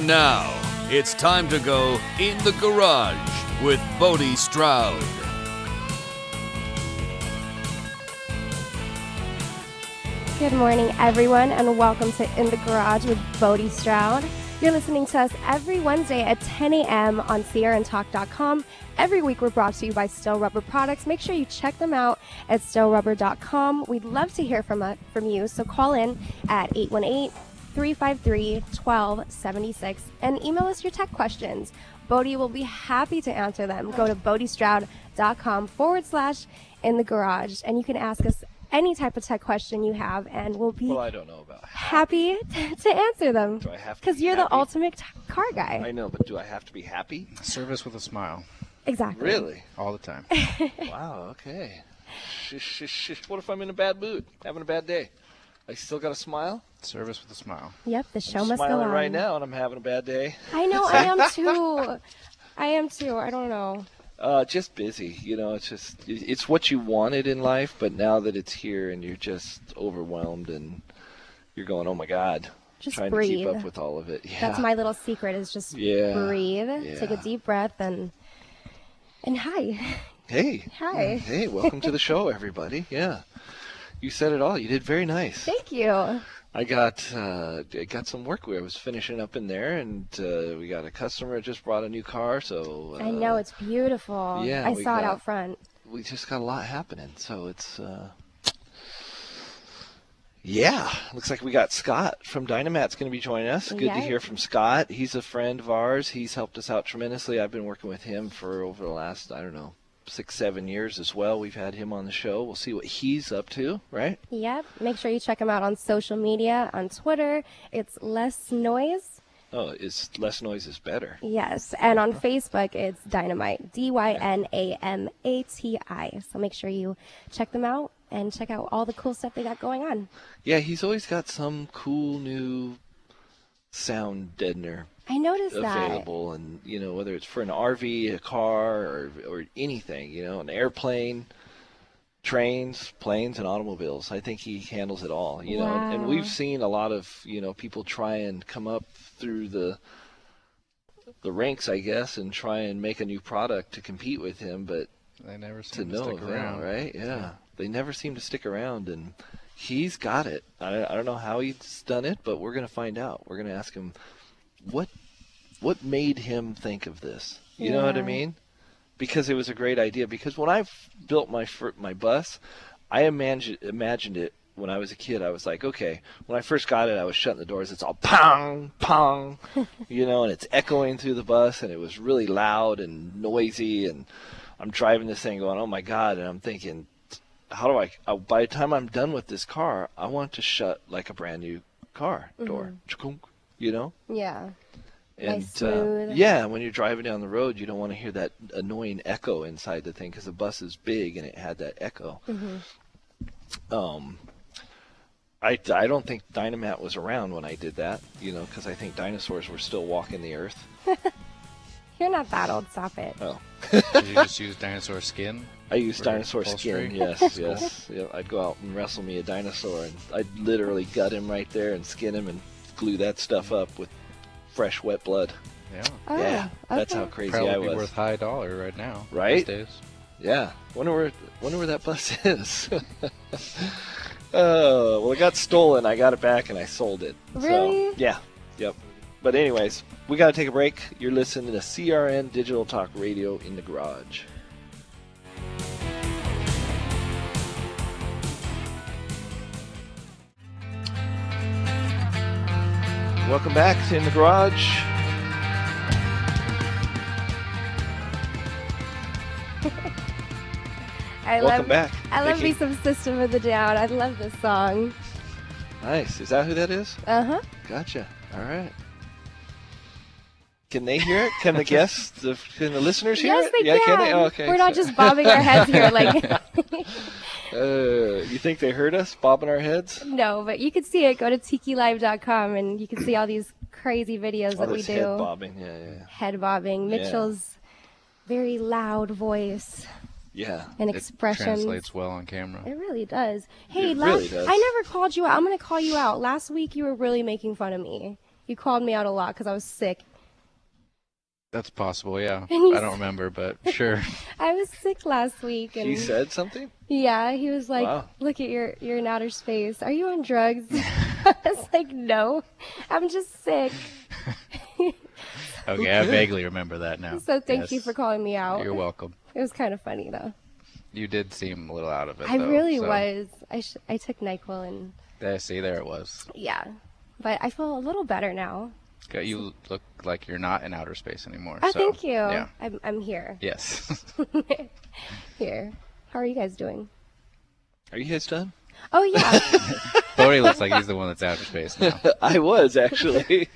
now, it's time to go in the garage with Bodie Stroud. Good morning, everyone, and welcome to In the Garage with Bodie Stroud. You're listening to us every Wednesday at 10 a.m. on SierraandTalk.com. Every week, we're brought to you by Still Rubber Products. Make sure you check them out at stillrubber.com. We'd love to hear from you, so call in at 818-353-1276 and email us your tech questions. Bodie will be happy to answer them. Go to bodiestroud.com/in the garage, and you can ask us any type of tech question you have, and we'll be I don't know about happy to answer them. Do I have to? Because you're the ultimate car guy. I know, but do I have to be happy? Service with a smile. Exactly. Really? All the time. Wow, okay. What if I'm in a bad mood, having a bad day? I still got to smile? Service with a smile. Yep, the show I'm must go smiling on. right now, and I'm having a bad day. I know, I am too. I don't know. Just busy. You know, it's what you wanted in life, but now that it's here and you're just overwhelmed and you're going, oh my God. Just trying breathe. to keep up with all of it. Yeah. That's my little secret, is just breathe, take a deep breath, and hi. Hey. Hi. Hey, welcome to the show, everybody. Yeah. You said it all. You did very nice. Thank you. I got some work. I was finishing up in there, and we got a customer that just brought a new car. So I know, it's beautiful. Yeah, I saw it out front. We just got a lot happening. So it's looks like we got Scott from Dynamat's going to be joining us. Good to hear from Scott. He's a friend of ours. He's helped us out tremendously. I've been working with him for over the last 6-7 years as well. We've had him on the show. We'll see what he's up to, right? Yep. Make sure you check him out on social media. On Twitter, it's Less Noise. Oh, Less Noise is better. Yes. And on Facebook, it's Dynamite. DYNAMATI. So make sure you check them out and check out all the cool stuff they got going on. Yeah, he's always got some cool new sound deadener. I noticed available, and whether it's for an RV, a car, or anything, an airplane, trains, planes, and automobiles. I think he handles it all. Wow. And we've seen a lot of people try and come up through the ranks, I guess, and try and make a new product to compete with him, but they never seem to stick around, right? Yeah, they never seem to stick around, and he's got it. I don't know how he's done it, but we're going to find out. We're going to ask him what made him think of this. You know what I mean? Because it was a great idea. Because when I built my bus, I imagined it when I was a kid. I was like, okay, when I first got it, I was shutting the doors. It's all pong, pong, and it's echoing through the bus, and it was really loud and noisy. And I'm driving this thing going, oh my God, and I'm thinking, how do I by the time I'm done with this car, I want to shut like a brand new car door. Yeah. And nice, smooth. When you're driving down the road, you don't want to hear that annoying echo inside the thing because the bus is big and it had that echo. I don't think Dynamat was around when I did that, because I think dinosaurs were still walking the earth. You're not that old. Stop it. Oh. Did you just use dinosaur skin? I used dinosaur skin, yes. Yeah, I'd go out and wrestle me a dinosaur, and I'd literally gut him right there and skin him and glue that stuff up with fresh, wet blood. Yeah. Oh, yeah, that's how crazy Probably I was. Be worth high dollar right now. Right? These days. Yeah. Wonder where that bus is. Well, it got stolen. I got it back and I sold it. Really? So, yeah. Yep. But anyways, we got to take a break. You're listening to CRN Digital Talk Radio in the Garage. Welcome back to In the Garage. Welcome back. I love me some System of the Down. I love this song. Nice. Is that who that is? Uh-huh. Gotcha. All right. Can they hear it? Can the guests, can the listeners hear it? Yes, they can. They? Oh, okay. We're not just bobbing our heads here like... You think they heard us bobbing our heads? No, but you can see it. Go to tikilive.com and you can see all these crazy videos that we do. Head bobbing, yeah. Head bobbing. Mitchell's very loud voice. Yeah. And expressions. It translates well on camera. It really does. Hey, really does. I never called you out. I'm going to call you out. Last week you were really making fun of me. You called me out a lot because I was sick. That's possible, yeah. And I don't remember, but sure. I was sick last week. And He said something? yeah, he was like, Wow. look at you're in outer space. Are you on drugs? I was like, no, I'm just sick. Okay, I vaguely remember that now. So thank you Yes. for calling me out. You're welcome. It was kind of funny though. You did seem a little out of it, I though, really so- was. I took NyQuil and Yeah, see, there it was. yeah, but I feel a little better now. Okay, you look like you're not in outer space anymore. Oh, so, thank you. Yeah. I'm here. Yes. Here. How are you guys doing? Are you guys done? Oh yeah. Bodie looks like he's the one that's outer space now. I was, actually.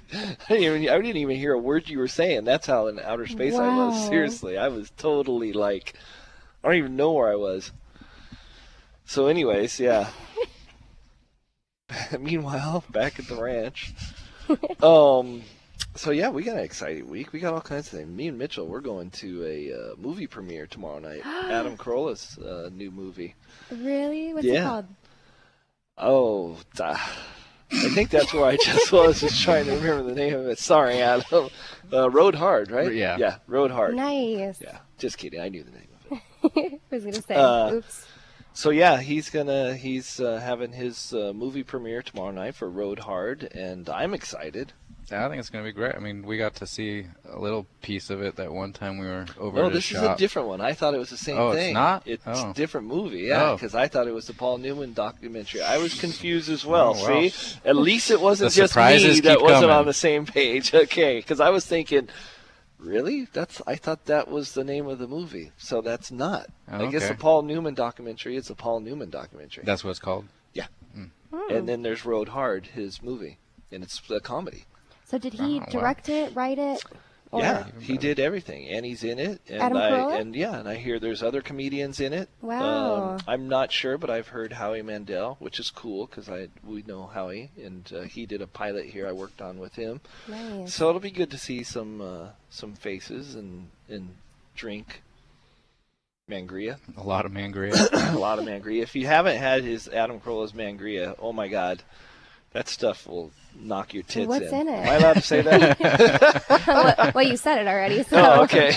I didn't even hear a word you were saying. That's how in outer space I was. Wow. Seriously, I was totally like, I don't even know where I was. So anyways, yeah. Meanwhile, back at the ranch. So yeah, we got an exciting week. We got all kinds of things. Me and Mitchell, we're going to a movie premiere tomorrow night. Adam Carolla's new movie. Really? What's it Yeah. called? Oh, I think that's where I just was trying to remember the name of it. Sorry, Adam. Road Hard, right? Yeah. Yeah, Road Hard. Nice. Yeah, just kidding. I knew the name of it. I was gonna say. Oops. So yeah, he's having his movie premiere tomorrow night for Road Hard, and I'm excited. Yeah, I think it's going to be great. I mean, we got to see a little piece of it that one time we were over No, at his this shop. is a different one. I thought it was the same Oh, thing. it's not? It's Oh. a different movie, yeah, Oh. because I thought it was the Paul Newman documentary. I was confused as well. Oh, wow. See, at least it wasn't The just surprises me that keep wasn't coming. on the same page. Okay, because I was thinking, really? I thought that was the name of the movie. So that's not. Oh, I guess okay. the Paul Newman documentary is a Paul Newman documentary. That's what it's called? And then there's Road Hard, his movie, and it's a comedy. So did he Oh, wow. direct it, write it? Or Yeah, he did everything, and he's in it. And Adam Carolla? and I hear there's other comedians in it. Wow. I'm not sure, but I've heard Howie Mandel, which is cool because we know Howie, and he did a pilot here I worked on with him. Nice. So it'll be good to see some faces and drink Mangria. A lot of Mangria. A lot of Mangria. If you haven't had his Adam Carolla's Mangria, oh my God, that stuff will knock your tits What's in it? Am I allowed to say that? well, you said it already. So. Oh, okay.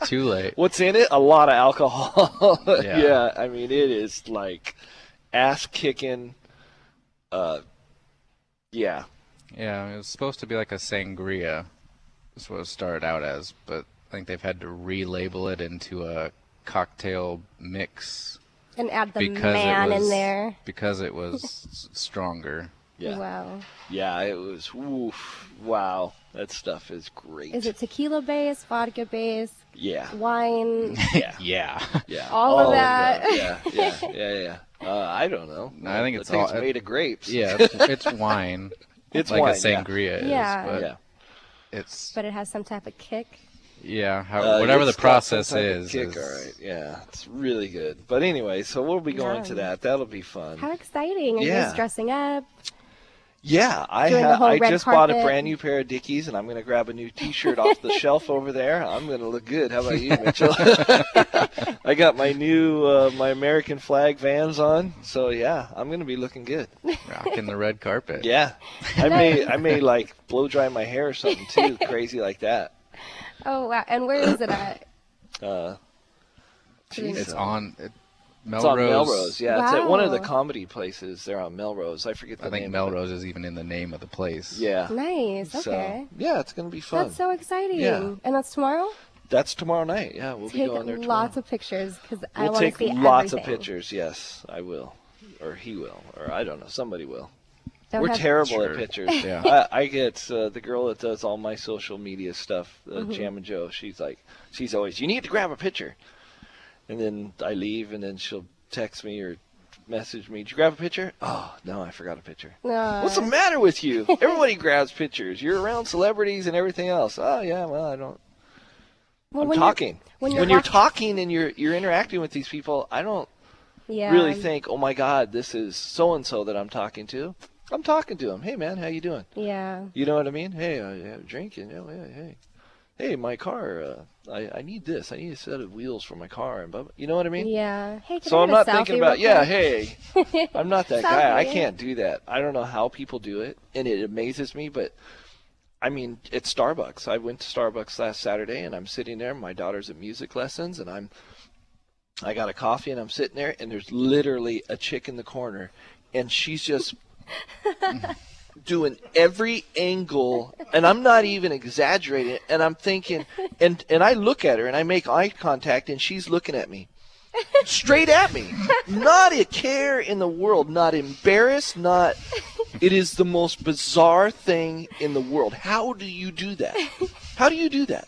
Too late. What's in it? A lot of alcohol. Yeah. Yeah, I mean, it is like ass-kicking. Yeah. Yeah, it was supposed to be like a sangria. That's what it started out as, but I think they've had to relabel it into a cocktail mix And add the because man it was in there. because it was stronger. Yeah. Wow. Yeah, it was, oof, wow. That stuff is great. Is it tequila based, vodka based, Yeah. wine, Yeah. Yeah. Yeah. all of that? Yeah. I don't know. I think it's it's all- made of grapes. Yeah, it's wine. It's like wine, a sangria is, Yeah. but Yeah. it's But it has some type of kick. whatever the it's got process some type of is. kick, all right. Yeah, it's really good. But anyway, so we'll be going to Yum. that. That'll be fun. How exciting! Are you Yeah. guys dressing up? Yeah, Doing the whole I red just bought a carpet. brand new pair of Dickies, and I'm going to grab a new T-shirt off the shelf over there. I'm going to look good. How about you, Mitchell? I got my new my American flag Vans on, so yeah, I'm going to be looking good. Rocking the red carpet. Yeah, I may like blow dry my hair or something too, crazy like that. Oh wow! And where is it at? Geez, It's uh, on Melrose. It's on Melrose. Yeah, it's at one of the Wow. comedy places. They're on Melrose. I forget the I think name. Melrose is even in the name of the place. Yeah. Nice. So, Okay. yeah, it's going to be fun. That's so exciting. Yeah. And that's tomorrow? That's tomorrow night. Yeah, we'll be Take going there tomorrow. lots of pictures because I We'll want to take see lots everything. of pictures. Yes, I will, or he will, or I don't know. Somebody will. Don't We're have- terrible Sure. at pictures. Yeah. I get the girl that does all my social media stuff, Mm-hmm. Jam and Joe. She's always, you need to grab a picture, and then I leave, and then she'll text me or message me. Did you grab a picture? Oh no, I forgot a picture. What's the matter with you? Everybody grabs pictures. You're around celebrities and everything else. Oh yeah, well I don't. Well, I'm when talking. when When you're you're talking and you're interacting with these people, I don't Yeah. really think, oh my God, this is so and so that I'm talking to. I'm talking to him. Hey man, how you doing? Yeah. You know what I mean? Hey, yeah, drinking. Yeah, hey. hey, my car, I need this. I need a set of wheels for my car. And blah, blah. You know what I mean? Yeah. Hey, can So I I'm have not a thinking selfie about, real yeah, quick? hey, I'm not that guy. I Selfie. can't do that. I don't know how people do it, and it amazes me, but I mean, it's Starbucks. I went to Starbucks last Saturday, and I'm sitting there. My daughter's at music lessons, and I got a coffee, and I'm sitting there, and there's literally a chick in the corner, and she's just doing every angle, and I'm not even exaggerating, and I'm thinking, and I look at her, and I make eye contact, and she's looking at me. Straight at me. Not a care in the world. Not embarrassed. Not. It is the most bizarre thing in the world. How do you do that? How do you do that?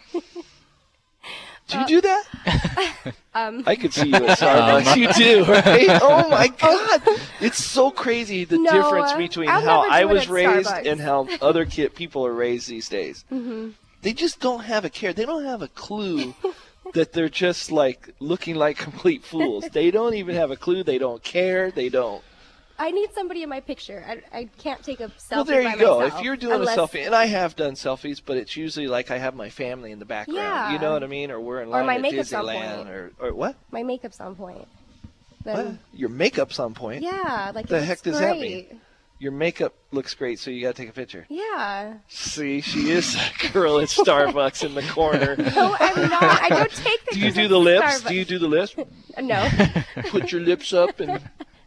Do you do that? I could see you at Starbucks. You do, right? Oh my God! It's so crazy the No, difference between I'll how never I do it was at raised Starbucks. and how other people are raised these days. Mm-hmm. They just don't have a care. They don't have a clue that they're just like looking like complete fools. They don't even have a clue. They don't care. They don't. I need somebody in my picture. I can't take a selfie Well, there by you go. myself If you're doing unless- a selfie, and I have done selfies, but it's usually like I have my family in the background. Yeah. You know what I mean? Or we're in Or line my at makeup's on Disneyland. point. Or what? My makeup's on point. What? Then, Your makeup's on point? yeah, like The it heck looks does that great. mean? Your makeup looks great, so you got to take a picture. Yeah. See, she is a girl at Starbucks in the corner. No, I'm not. I don't take Do you pictures do at the lips? Starbucks. Do you do the lips? No. Put your lips up and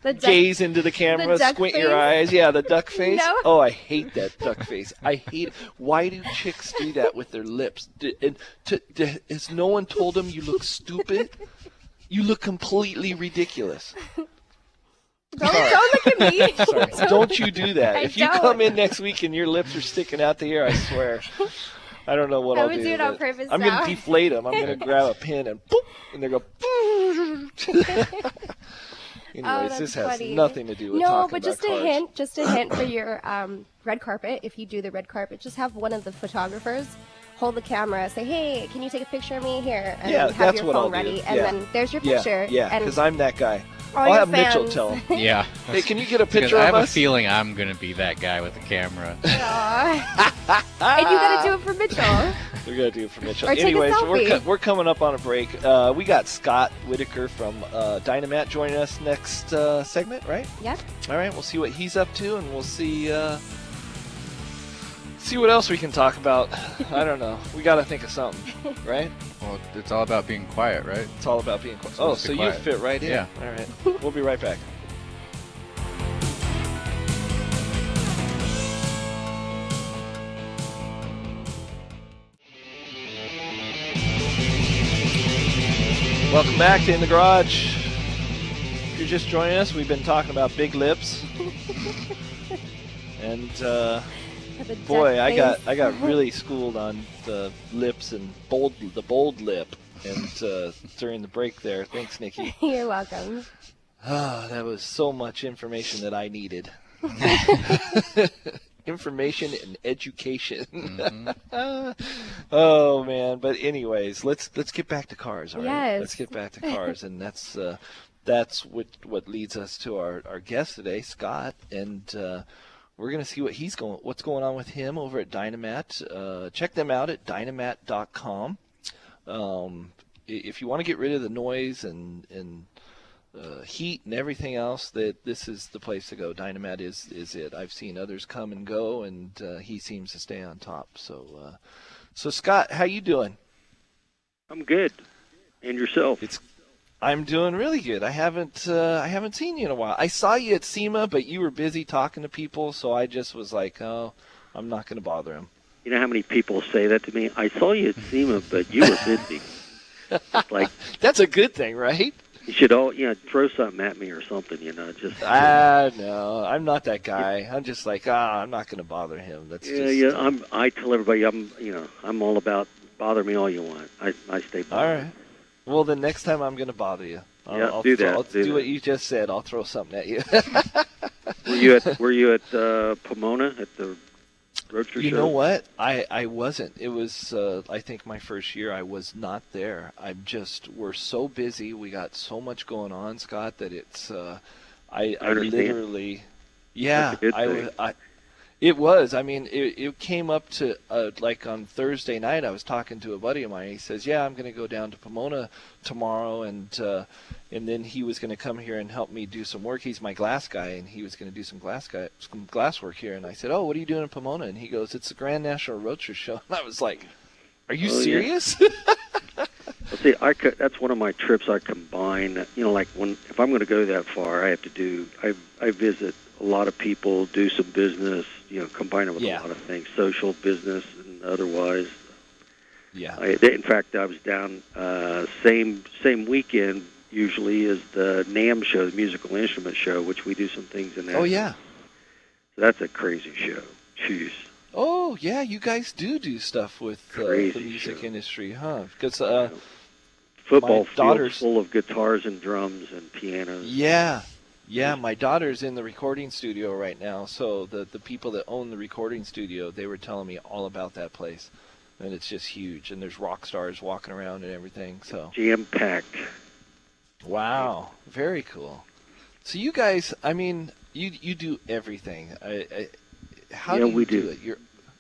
The duck- gaze into the camera, duck squint face? your eyes. Yeah, the duck face. No. Oh, I hate that duck face. I hate it. Why do chicks do that with their lips? Has no one told them you look stupid? You look completely ridiculous. Don't look at me. Sorry. Don't you do that. I If you don't. come in next week and your lips are sticking out the air, I swear. I don't know what I I'll would do. do it on but purpose I'm now. going to deflate them. I'm going to grab a pin and boop, and they go. Anyways, that's this has funny. nothing to do with No, talking but just about cars. just a hint for your red carpet. If you do the red carpet, just have one of the photographers hold the camera, say, "Hey, can you take a picture of me here?" And Yeah, have that's your what phone I'll ready, do. and Yeah. then there's your picture. Yeah, and because I'm that guy. all I'll your have Mitchell fans- tell him. Yeah. Hey, can you get a Because picture I of have a us? feeling I'm going to be that guy with the camera. Aw. And you gotta do it for Mitchell. We're going to do it for Mitchell. Or take a Anyways, selfie. we're coming up on a break. We got Scott Whitaker from Dynamat joining us next segment, right? Yep. All right, we'll see what he's up to, and we'll see what else we can talk about. I don't know. We got to think of something, right? Well, it's all about being quiet, right? It's all about being quiet. So Oh, let's so be you quiet. fit right in. Yeah. All right. We'll be right back. Welcome back to In the Garage. If you're just joining us, we've been talking about big lips. And Have a boy, duck I face. got really schooled on the lips and the bold lip and during the break there. Thanks, Nikki. You're welcome. Ah, that was so much information that I needed. Information and education. Oh man! But anyways, let's get back to cars. All right, Yes. let's get back to cars, and that's what leads us to our guest today, Scott, and we're gonna see what's going on with him over at Dynamat. Check them out at dynamat.com. If you want to get rid of the noise and heat and everything else, that this is the place to go. Dynamat is it. I've seen others come and go, and he seems to stay on top. So Scott, how you doing? I'm good. And yourself? I'm doing really good. I haven't seen you in a while. I saw you at SEMA, but you were busy talking to people, so I just was like, oh, I'm not going to bother him. You know how many people say that to me? I saw you at SEMA, but you were busy. It's like, That's a good thing, right? you should all, throw something at me or something, just. No, I'm not that guy. I'm just like, I'm not going to bother him. That's I tell everybody I'm all about bother me all you want. I stay bothered. All right. Well, then next time I'm going to bother you. I'll do that. I'll Do do that. what you just said. I'll throw something at you. Were you at Pomona at the Roadster You show? know what? I wasn't. It was, I think, my first year. I was not there. We're so busy. We got so much going on, Scott, that it's, I understand. literally, yeah, That's a good thing. It was. I mean, it came up to, like on Thursday night, I was talking to a buddy of mine. He says, yeah, I'm going to go down to Pomona tomorrow, and then he was going to come here and help me do some work. He's my glass guy, and he was going to do some glass work here. And I said, oh, what are you doing in Pomona? And he goes, it's the Grand National Roadster Show. And I was like, are you serious? Yeah. Well, see, that's one of my trips I combine. You know, like if I'm going to go that far, I visit a lot of people, do some business, you know, combine it with a lot of things, social, business, and otherwise. Yeah. In fact, I was down same weekend usually as the NAMM show, the musical instrument show, which we do some things in that. Oh, yeah. So that's a crazy show. Jeez. Oh, yeah, you guys do stuff with the music industry, huh? Because football fields full of guitars and drums and pianos. Yeah. Yeah, my daughter's in the recording studio right now, so the people that own the recording studio, they were telling me all about that place. And it's just huge, and there's rock stars walking around and everything. So jam-packed. Wow, very cool. So you guys, I mean, you do everything. How do you do it?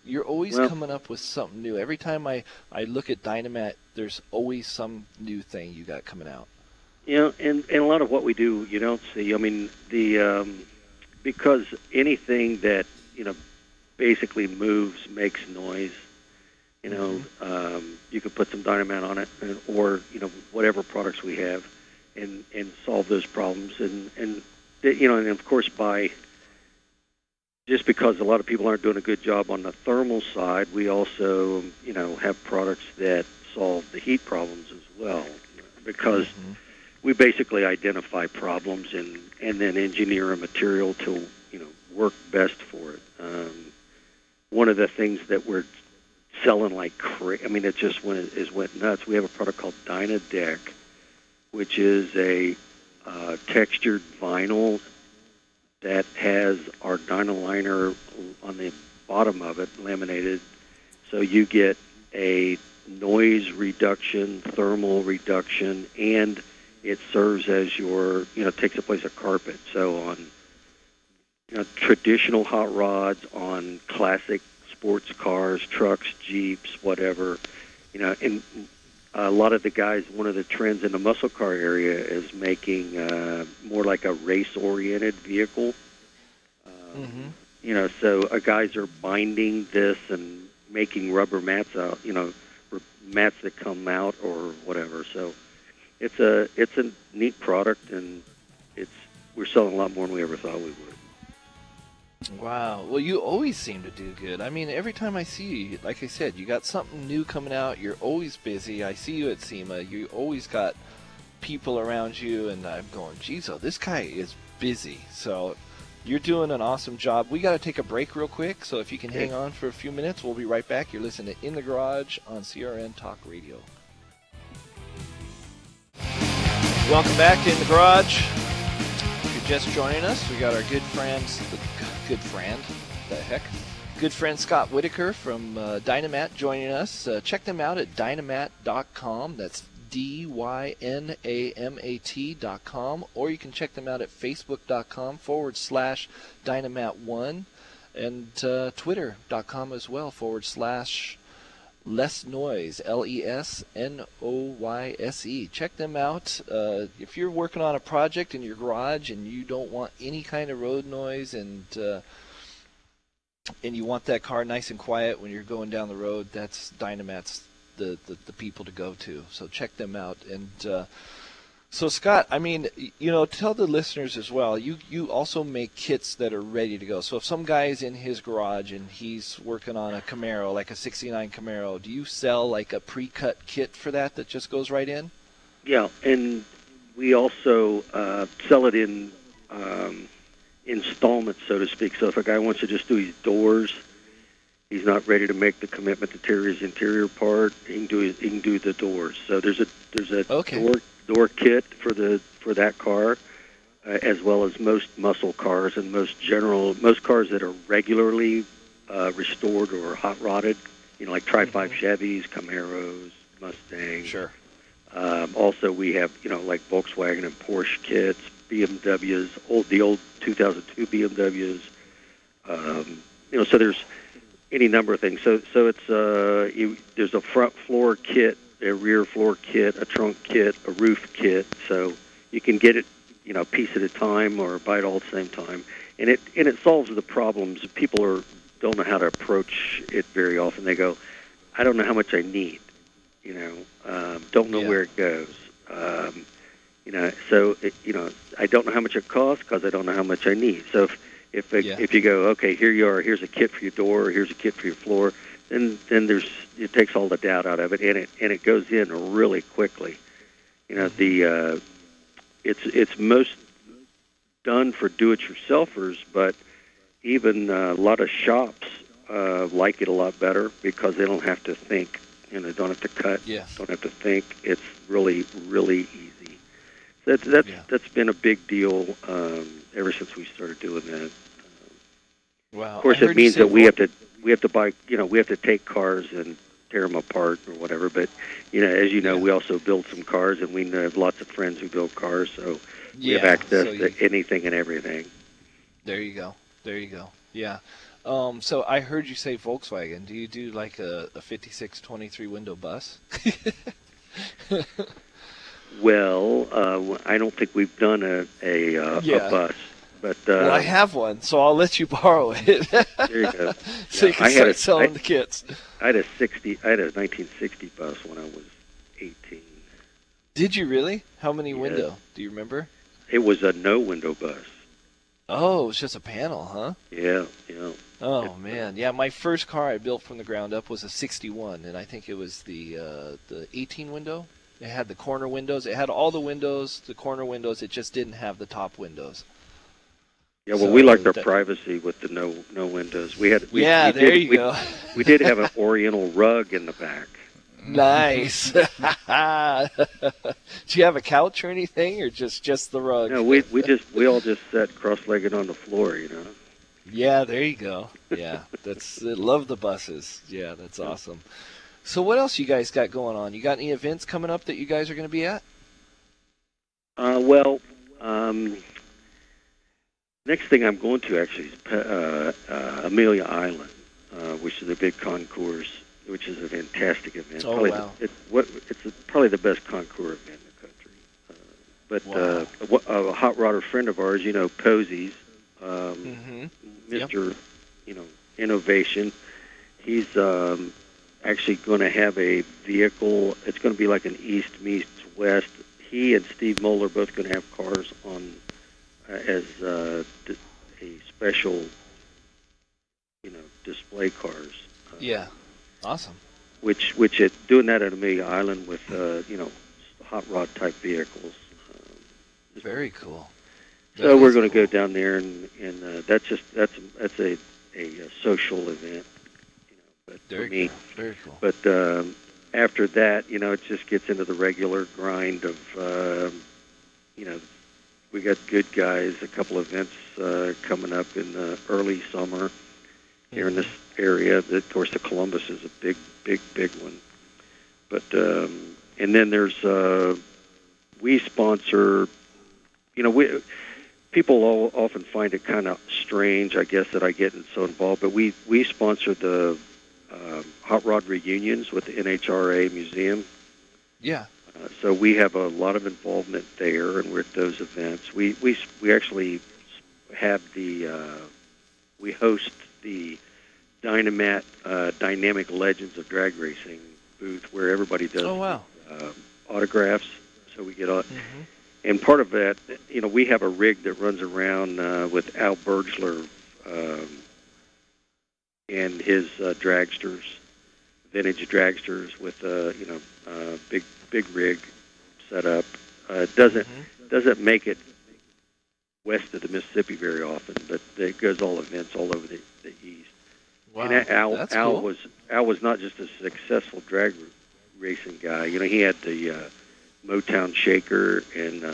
You're always coming up with something new. Every time I look at Dynamat, there's always some new thing you got coming out. You know, and a lot of what we do, you don't see. I mean, because anything that, you know, basically moves makes noise. You know, you could put some Dynamat on it, or, you know, whatever products we have, and solve those problems. And you know, and of course, just because a lot of people aren't doing a good job on the thermal side, we also, you know, have products that solve the heat problems as well, because we basically identify problems and then engineer a material to, you know, work best for it. One of the things that we're selling like crazy, I mean, it just went nuts. We have a product called Dynadeck, which is a textured vinyl that has our Dynaliner on the bottom of it laminated, so you get a noise reduction, thermal reduction, and it serves as your, you know, takes the place of carpet. So on, you know, traditional hot rods, on classic sports cars, trucks, Jeeps, whatever, you know, and a lot of the guys, one of the trends in the muscle car area is making more like a race-oriented vehicle. You know, so guys are binding this and making rubber mats out, you know, mats that come out or whatever. So it's a neat product, and we're selling a lot more than we ever thought we would. Wow. Well, you always seem to do good. I mean, every time I see you, like I said, you got something new coming out. You're always busy. I see you at SEMA. You always got people around you, and I'm going, geez, this guy is busy. So you're doing an awesome job. We got to take a break real quick, so if you can hang on for a few minutes, we'll be right back. You're listening to In the Garage on CRN Talk Radio. Welcome back to In the Garage. If you're just joining us, we got our good friend Scott Whitaker from Dynamat joining us. Check them out at dynamat.com. That's dynamat.com, or you can check them out at facebook.com/dynamat1 and twitter.com as well /less noise, LESNOYSE. Check them out. If you're working on a project in your garage and you don't want any kind of road noise, and you want that car nice and quiet when you're going down the road, that's Dynamat's the people to go to. So check them out. And so Scott, I mean, you know, tell the listeners as well, you also make kits that are ready to go. So if some guy is in his garage and he's working on a Camaro, like a 69 Camaro, do you sell like a pre-cut kit for that just goes right in? Yeah, and we also sell it in installments, so to speak. So if a guy wants to just do his doors, he's not ready to make the commitment to tear his interior part, he can do the doors. So there's a door kit for that car, as well as most muscle cars and most cars that are regularly restored or hot rodded, you know, like Tri-5 Chevys, Camaros, Mustangs. Sure. Also, we have, you know, like Volkswagen and Porsche kits, BMWs, the old 2002 BMWs, So there's any number of things. So it's there's a front floor kit, a rear floor kit, a trunk kit, a roof kit. So you can get it, a piece at a time or buy it all at the same time, and it solves the problems. People don't know how to approach it very often. They go, I don't know how much I need, don't know where it goes. I don't know how much it costs because I don't know how much I need. So if you go, okay, here you are, here's a kit for your door, here's a kit for your floor, then it takes all the doubt out of it, and it goes in really quickly. It's most done for do-it-yourselfers, but even a lot of shops like it a lot better because they don't have to think. They don't have to cut. Yeah. Don't have to think. It's really, really easy. That's been a big deal ever since we started doing that. Wow. Of course, it means that we have to buy. We have to take cars and tear them apart or whatever. But as you know, we also build some cars, and we have lots of friends who build cars, so we have access to anything and everything. There you go. Yeah. So I heard you say Volkswagen. Do you do like a 56 23 window bus? Well, I don't think we've done a bus, but well, I have one, so I'll let you borrow it. There you go. So you can start selling the kits. I had a 1960 bus when I was 18. Did you really? How many window? Do you remember? It was a no window bus. Oh, it was just a panel, huh? Yeah. Oh man, yeah. My first car I built from the ground up was a '61, and I think it was the 18 window. It had the corner windows. It had all the windows, the corner windows. It just didn't have the top windows. Yeah, well, we liked our privacy with the no windows. There you go. We did have an Oriental rug in the back. Nice. Do you have a couch or anything, or just the rug? No, we all just sat cross-legged on the floor, Yeah, there you go. Yeah, love the buses. Yeah, that's awesome. So what else you guys got going on? You got any events coming up that you guys are going to be at? Next thing I'm going to actually is Amelia Island, which is a big concourse, which is a fantastic event. Oh, wow. It's probably the best concours event in the country. A hot rodder friend of ours, Posey's, Mr. Innovation, he's actually going to have a vehicle. It's going to be like an east meets west. He and Steve Moeller are both going to have cars on as a special, display cars. Yeah, awesome. Which doing that at Amelia Island with hot rod type vehicles. Very cool. So we're going to go down there, and that's a social event. But for me, very cool. But after that, it just gets into the regular grind of, we got good guys, a couple of events coming up in the early summer here in this area. Of course, the Columbus is a big one. But and then there's we sponsor. People often find it kind of strange, I guess, that I get so involved. But we sponsor the hot rod reunions with the NHRA Museum. Yeah. So we have a lot of involvement there, and we're at those events. We actually have we host the Dynamic Legends of Drag Racing booth where everybody does autographs. So we get and part of that, we have a rig that runs around with Al Bergler and his dragsters, vintage dragsters with big rig set up. Doesn't make it west of the Mississippi very often, but it goes all events all over the east. Wow, and that's cool. Al was not just a successful drag racing guy. He had the Motown Shaker and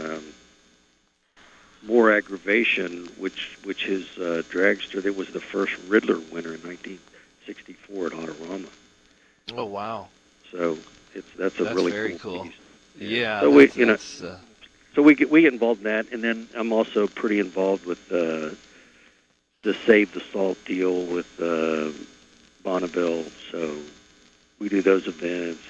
More Aggravation, which his dragster that was the first Riddler winner in 1964 at Autorama. Oh wow! So that's a really very cool piece. Yeah. So so we get involved in that, and then I'm also pretty involved with the Save the Salt deal with Bonneville, so we do those events.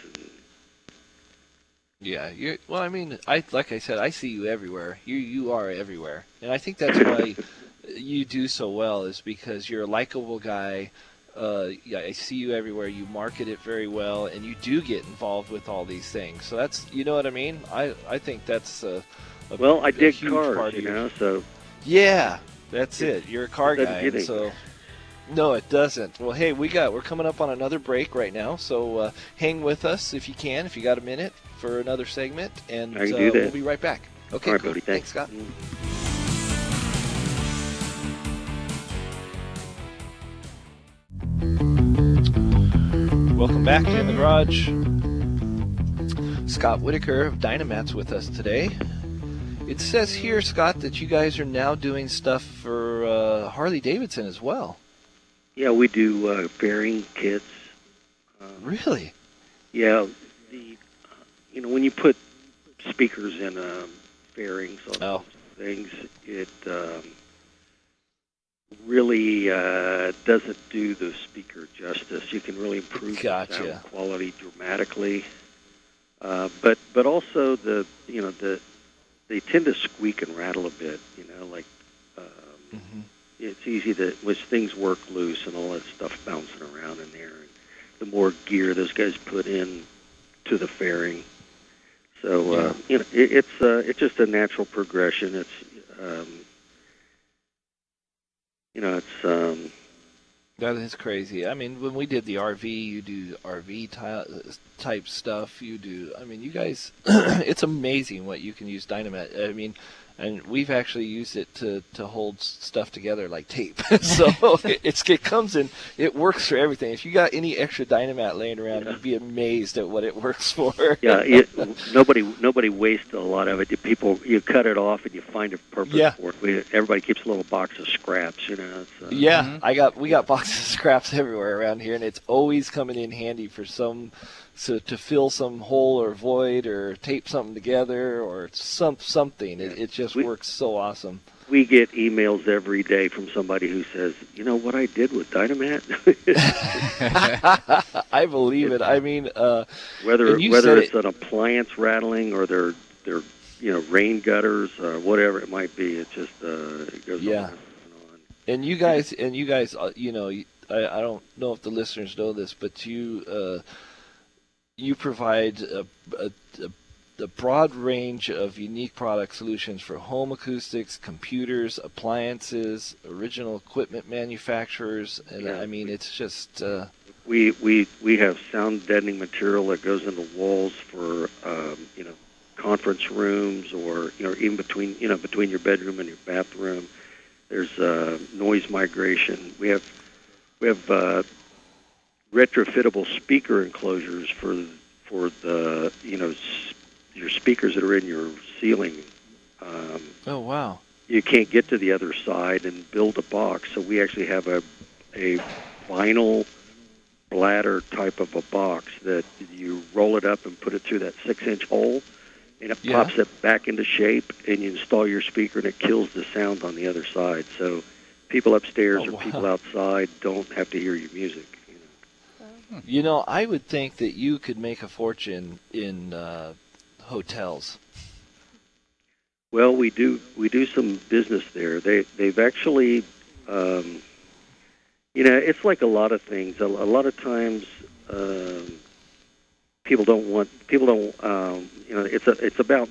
Yeah, well, I mean, like I said, I see you everywhere. You are everywhere, and I think that's why you do so well, is because you're a likable guy. Yeah, I see you everywhere. You market it very well, and you do get involved with all these things. So that's, you know what I mean? I think that's well, I dig huge cars, part of you know, so yeah, that's it. You're a car guy, get and so. No, it doesn't. Well, hey, we're coming up on another break right now, so hang with us if you can, if you got a minute for another segment, and I can do that. we'll be right back. Okay, all right, cool. Bodie, Thanks, Scott. Welcome back to In the Garage. Scott Whitaker of Dynamat's with us today. It says here, Scott, that you guys are now doing stuff for Harley Davidson as well. Yeah, we do fairing kits. Really? Yeah, you know, when you put speakers in fairings on those things, it really doesn't do the speaker justice. You can really improve the sound quality dramatically, but also they tend to squeak and rattle a bit. You know, like it's easy to when things work loose and all that stuff bouncing around in there. And the more gear those guys put in to the fairing, so you know, it's just a natural progression. It's you know, it's that is crazy. I mean, when we did the RV, you do RV type stuff. You do. I mean, you guys, it's amazing what you can use Dynamite. I mean, and we've actually used it to hold stuff together like tape. So it comes in. It works for everything. If you got any extra Dynamite laying around, you'd be amazed at what it works for. Yeah, nobody wastes a lot of it. You cut it off and you find a purpose for it. Everybody keeps a little box of scraps, you know. So. We got boxes of scraps everywhere around here, and it's always coming in handy for to fill some hole or void or tape something together or something. It just works so awesome. We get emails every day from somebody who says, you know what I did with Dynamite? I believe it. I mean, whether it's an appliance rattling or their rain gutters, whatever it might be, it just it goes on and on. And you guys, you know, I don't know if the listeners know this, but you provide a broad range of unique product solutions for home acoustics, computers, appliances, original equipment manufacturers, and I mean, it's just we have sound deadening material that goes into walls for conference rooms, or even between your bedroom and your bathroom. There's noise migration. We have retrofittable speaker enclosures for the your speakers that are in your ceiling. Oh wow! You can't get to the other side and build a box, so we actually have a vinyl bladder type of a box that you roll it up and put it through that 6-inch hole, and it pops it back into shape, and you install your speaker, and it kills the sound on the other side. So people upstairs or people outside don't have to hear your music. You know, I would think that you could make a fortune in hotels. Well, we do some business there. They've actually, it's like a lot of things. A lot of times, people don't. It's about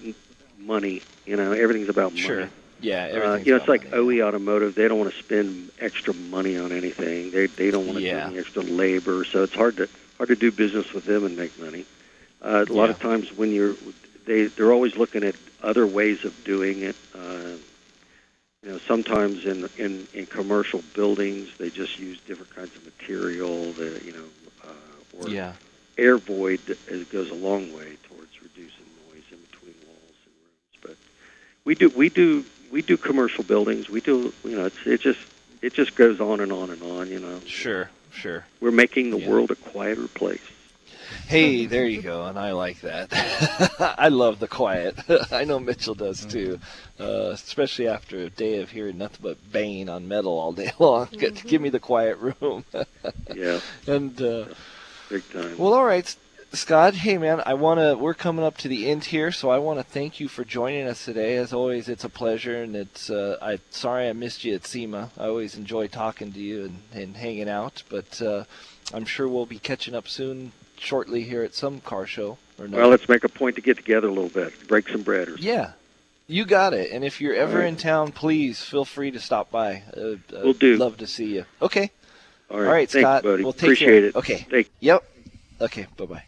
money. Everything's about money. Sure. Yeah. It's like OE Automotive. They don't want to spend extra money on anything. They don't want to do any extra labor. So it's hard to do business with them and make money. A lot of times when they're always looking at other ways of doing it. Sometimes in commercial buildings they just use different kinds of material. Air void goes a long way towards reducing noise in between walls and rooms. But we do commercial buildings. We do, it just goes on and on and on. Sure. We're making the world a quieter place. Hey, there you go, and I like that. I love the quiet. I know Mitchell does too, especially after a day of hearing nothing but banging on metal all day long. Give me the quiet room. Yeah, And big time. well, all right, Scott. Hey, man, we're coming up to the end here, so I want to thank you for joining us today. As always, it's a pleasure, and it's sorry I missed you at SEMA. I always enjoy talking to you and hanging out, but I'm sure we'll be catching up shortly here at some car show. Or no. Well, let's make a point to get together a little bit, break some bread or something. Yeah, you got it. And if you're ever in town, please feel free to stop by. Will do. Love to see you. Okay. All right, Thanks, Scott. Buddy. Well, Appreciate it. Okay. Yep. Okay, bye-bye.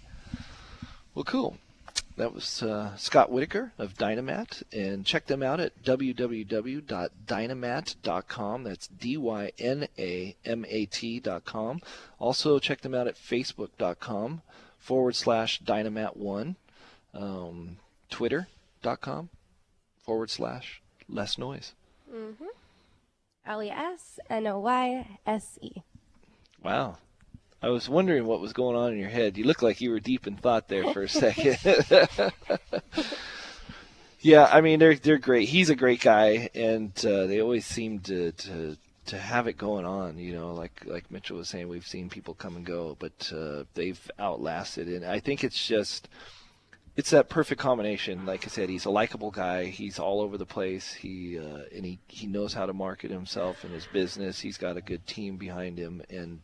Well, cool. That was Scott Whitaker of Dynamat, and check them out at www.dynamat.com. That's dynamat.com. Also, check them out at facebook.com/Dynamat1, twitter.com/less noise. LESNOYSE. Wow. I was wondering what was going on in your head. You look like you were deep in thought there for a second. Yeah, I mean, they're great. He's a great guy, and they always seem to have it going on. You know, like Mitchell was saying, we've seen people come and go, but they've outlasted. And I think it's that perfect combination. Like I said, he's a likable guy. He's all over the place. He knows how to market himself and his business. He's got a good team behind him, and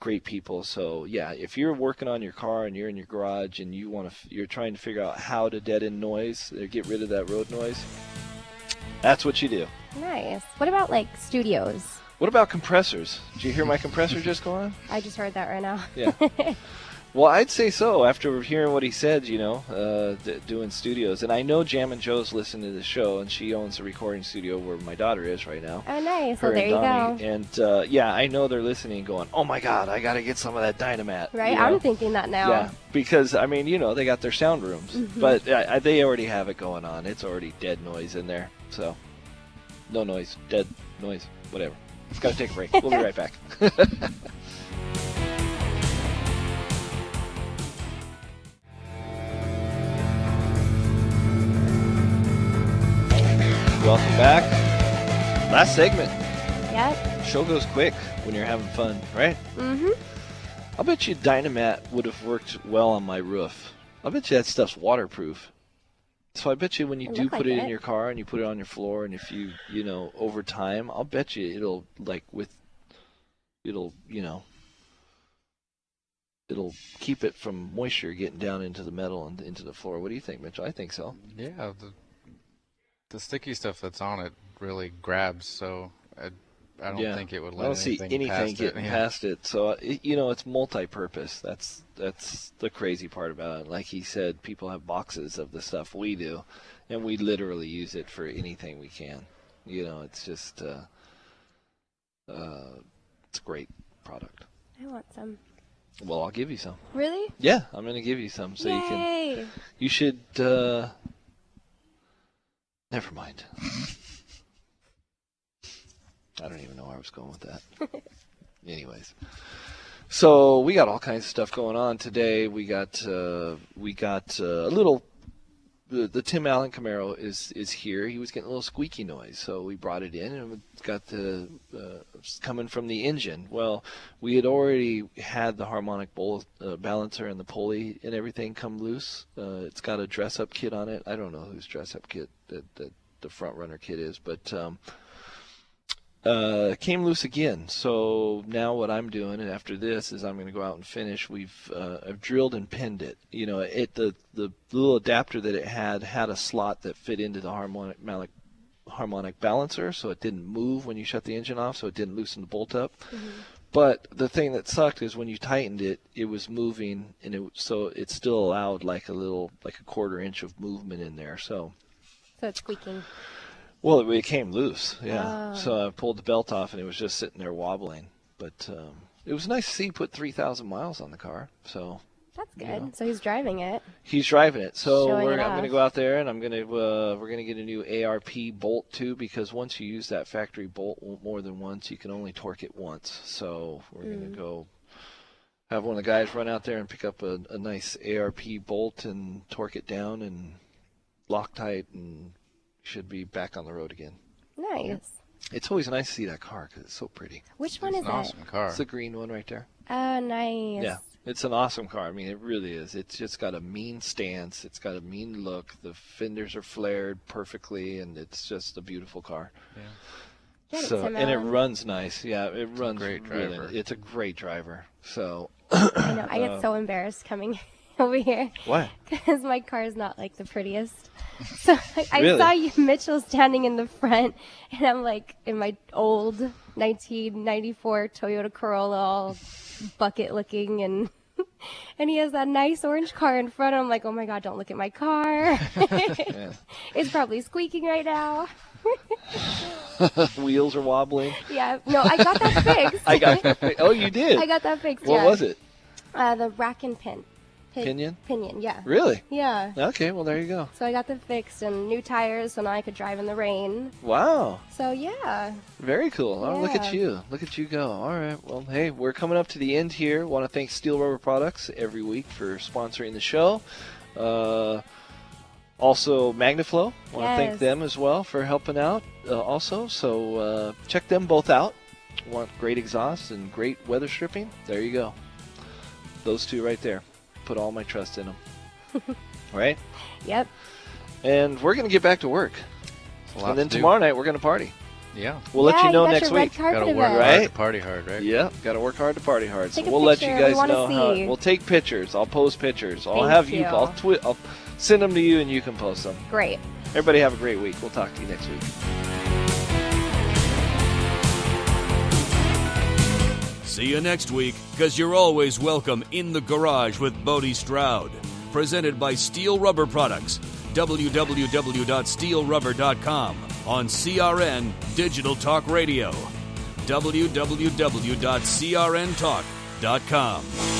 great people. So yeah, if you're working on your car and you're in your garage and you're trying to figure out how to deaden noise or get rid of that road noise, that's what you do. Nice. What about like studios? What about compressors? Did you hear my compressor just go on? I just heard that right now. Yeah. Well, I'd say so after hearing what he said, doing studios. And I know Jammin' Joe's listening to the show, and she owns a recording studio where my daughter is right now. Oh, nice. Her Well, there and you Donnie. go. And, yeah, I know they're listening going, oh, my God, I got to get some of that Dynamat. Right? You know? I'm thinking that now. Yeah, because, I mean, they got their sound rooms. Mm-hmm. But they already have it going on. It's already dead noise in there. So, no noise, dead noise, whatever. It's got to take a break. We'll be right back. Welcome back. Last segment. Yep. Show goes quick when you're having fun, right? Mm-hmm. I'll bet you Dynamat would have worked well on my roof. I'll bet you that stuff's waterproof. So I bet you when you do put it in your car and you put it on your floor, and if you over time, I'll bet you it'll keep it from moisture getting down into the metal and into the floor. What do you think, Mitch? I think so. Yeah, the sticky stuff that's on it really grabs, so I don't think it would let anything past it. So it's multi-purpose. That's the crazy part about it. Like he said, people have boxes of the stuff we do, and we literally use it for anything we can. It's just it's a great product. I want some. Well, I'll give you some. Really? Yeah, I'm going to give you some so Yay. you should never mind. I don't even know where I was going with that. Anyways, so we got all kinds of stuff going on today. We got a little. The Tim Allen Camaro is here. He was getting a little squeaky noise, so we brought it in, and it's got the coming from the engine. Well, we had already had the harmonic balancer and the pulley and everything come loose. It's got a dress-up kit on it. I don't know whose dress-up kit that the front runner kit is, but came loose again. So now what I'm doing, and after this, is I'm going to go out and finish. I've drilled and pinned it. The little adapter that it had a slot that fit into the harmonic balancer, so it didn't move when you shut the engine off, so it didn't loosen the bolt up. Mm-hmm. But the thing that sucked is when you tightened it, it was moving, and so it still allowed like a quarter inch of movement in there. So it's squeaking. Well, it came loose, yeah. So I pulled the belt off, and it was just sitting there wobbling. But it was nice to see he put 3,000 miles on the car. So that's good. So he's driving it. He's driving it. So I'm going to go out there, and we're going to get a new ARP bolt too, because once you use that factory bolt more than once, you can only torque it once. So we're going to go have one of the guys run out there and pick up a nice ARP bolt and torque it down and Loctite, and should be back on the road again. Nice. It's always nice to see that car because it's so pretty. Which one is It's an awesome car. It's the green one right there. Oh, nice. Yeah, it's an awesome car. I mean, it really is. It's just got a mean stance. It's got a mean look. The fenders are flared perfectly, and it's just a beautiful car. Yeah. Get it, So, Simone. and it runs nice. Yeah, it runs great really. driver. It's a great driver. So I know. I get so embarrassed coming over here what? because my car is not like the prettiest. So I Really? saw you, Mitchell, standing in the front, and I'm like in my old 1994 Toyota Corolla, all bucket looking, and he has that nice orange car in front. I'm like, oh my God, don't look at my car. Yeah. It's probably squeaking right now. Wheels are wobbling. Yeah, no, I got that fixed. I got. Oh, you did. I got that fixed. What yeah. was it? The rack and pin. Pinion? Pinion, yeah. Really? Yeah. Okay. Well, there you go. So I got them fixed and new tires, so now I could drive in the rain. Wow. So yeah. Very cool. Oh, look at Yeah. you. Look at you go. All right. Well, hey, we're coming up to the end here. Want to thank Steel Rubber Products every week for sponsoring the show. Also, Magnaflow. Want to thank Yes. them as well for helping out also. So check them both out. Want great exhaust and great weather stripping? There you go. Those two right there. Put all my trust in them. Right? Yep. And we're going to get back to work. It's a lot And then to do. tomorrow night we're going to party. Yeah. We'll let you know got next your red week. carpet Gotta work event. Right? hard to party hard, right? Yeah, got to work hard to party hard. Take so a we'll let you picture. guys We wanna know how. see. We'll take pictures. I'll post pictures. I'll Thank have you. I'll send them to you, and you can post them. Great. Everybody have a great week. We'll talk to you next week. See you next week, because you're always welcome in the garage with Bodie Stroud. Presented by Steel Rubber Products. www.steelrubber.com on CRN Digital Talk Radio. www.crntalk.com.